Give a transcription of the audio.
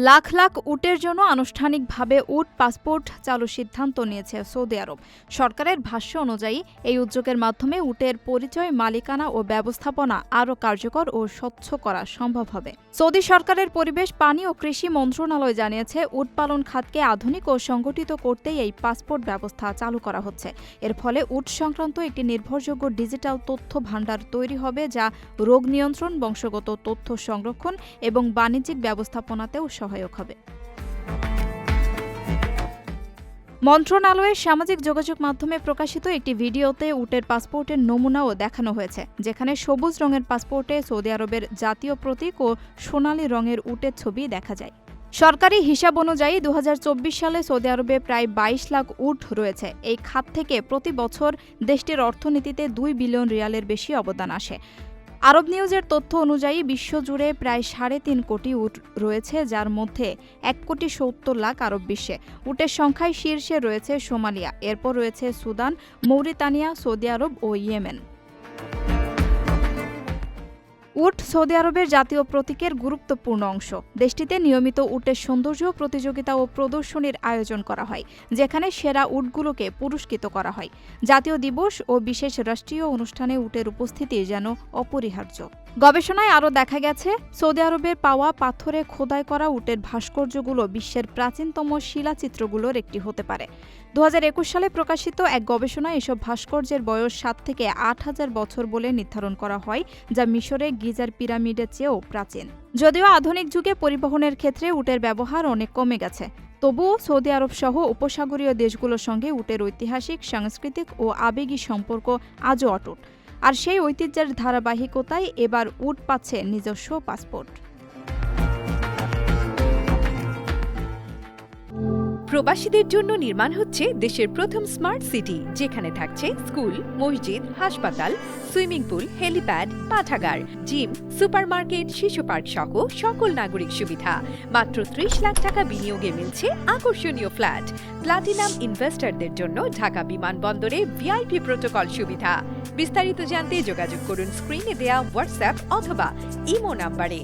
লাখ লাখ উটের জন্য আনুষ্ঠানিকভাবে উট পাসপোর্ট চালুর সিদ্ধান্ত নিয়েছে সৌদি আরব। সরকারের ভাষ্য অনুযায়ী এই উদ্যোগের মাধ্যমে উটের পরিচয়, মালিকানা ও ব্যবস্থাপনা আরও কার্যকর ও স্বচ্ছ করা সম্ভব হবে। সৌদি সরকারের পরিবেশ, পানি ও কৃষি মন্ত্রণালয় জানিয়েছে, উট পালন খাতকে আধুনিক ও সংগঠিত করতেই এই পাসপোর্ট ব্যবস্থা চালু করা হচ্ছে। এর ফলে উট সংক্রান্ত একটি নির্ভরযোগ্য ডিজিটাল তথ্য ভাণ্ডার তৈরি হবে, যা রোগ নিয়ন্ত্রণ, বংশগত তথ্য সংরক্ষণ এবং বাণিজ্যিক ব্যবস্থাপনাতেও সহায়ক হবে। মন্ত্রণালয়ের সামাজিক যোগাযোগ মাধ্যমে প্রকাশিত একটি ভিডিওতে উটের পাসপোর্টের নমুনাও দেখানো হয়েছে, যেখানে সবুজ রঙের পাসপোর্টে সৌদি আরবের জাতীয় প্রতীক ও সোনালী রঙের উটের ছবি দেখা যায়। সরকারি হিসাব অনুযায়ী ২০২৪ সালে সৌদি আরবে প্রায় ২২ লাখ উট রয়েছে। এই খাত থেকে প্রতি বছর দেশটির অর্থনীতিতে ২ বিলিয়ন রিয়ালের বেশি অবদান আসে। আরব নিউজের তথ্য অনুযায়ী বিশ্বজুড়ে প্রায় ৩.৫ কোটি উট রয়েছে, যার মধ্যে ১,৭০,০০,০০০ আরব বিশ্বে। উটের সংখ্যায় শীর্ষে রয়েছে সোমালিয়া, এরপর রয়েছে সুদান, মৌরিতানিয়া, সৌদি আরব ও ইয়েমেন। উট সৌদি আরবের জাতীয় প্রতীকের গুরুত্বপূর্ণ অংশ। দেশটিতে নিয়মিত উটের সৌন্দর্য প্রতিযোগিতা ও প্রদর্শনীর আয়োজন করা হয়, যেখানে সেরা উটগুলোকে পুরস্কৃত করা হয়। জাতীয় দিবস ও বিশেষ রাষ্ট্রীয় অনুষ্ঠানে উটের উপস্থিতি যেন অপরিহার্য। গবেষণায় আরও দেখা গেছে, সৌদি আরবের পাওয়া পাথরে খোদাই করা উটের ভাস্কর্যগুলো বিশ্বের প্রাচীনতম শিলাচিত্রগুলোর একটি হতে পারে। ২০২১ সালে প্রকাশিত এক গবেষণায় এসব ভাস্কর্যের বয়স ৭ থেকে ৮,০০০ বছর বলে নির্ধারণ করা হয়, যা মিশরে গিজার পিরামিডের চেয়েও প্রাচীন। যদিও আধুনিক যুগে পরিবহনের ক্ষেত্রে উটের ব্যবহার অনেক কমে গেছে, তবুও সৌদি আরব সহ উপসাগরীয় দেশগুলোর সঙ্গে উটের ঐতিহাসিক, সাংস্কৃতিক ও আবেগী সম্পর্ক আজও অটুট। আর সেই ঐতিহ্যের ধারাবাহিকতায় এবার উট পাচ্ছে নিজস্ব পাসপোর্ট। প্রবাসীদের জন্য নির্মাণ হচ্ছে দেশের প্রথম স্মার্ট সিটি, যেখানে থাকছে স্কুল, মসজিদ, হাসপাতাল, সুইমিং পুল, হেলিপ্যাড, পাঠাগার, জিম, সুপারমার্কেট, শিশু পার্ক সহ সকল নাগরিক সুবিধা। মাত্র ৩০ লাখ টাকা বিনিয়োগে মিলছে আকর্ষণীয় ফ্ল্যাট। প্লাটিনাম ইনভেস্টরদের জন্য ঢাকা বিমানবন্দরে ভিআইপি প্রোটোকল সুবিধা। বিস্তারিত জানতে যোগাযোগ করুন স্ক্রিনে দেয়া হোয়াটসঅ্যাপ অথবা ইমো নাম্বারে।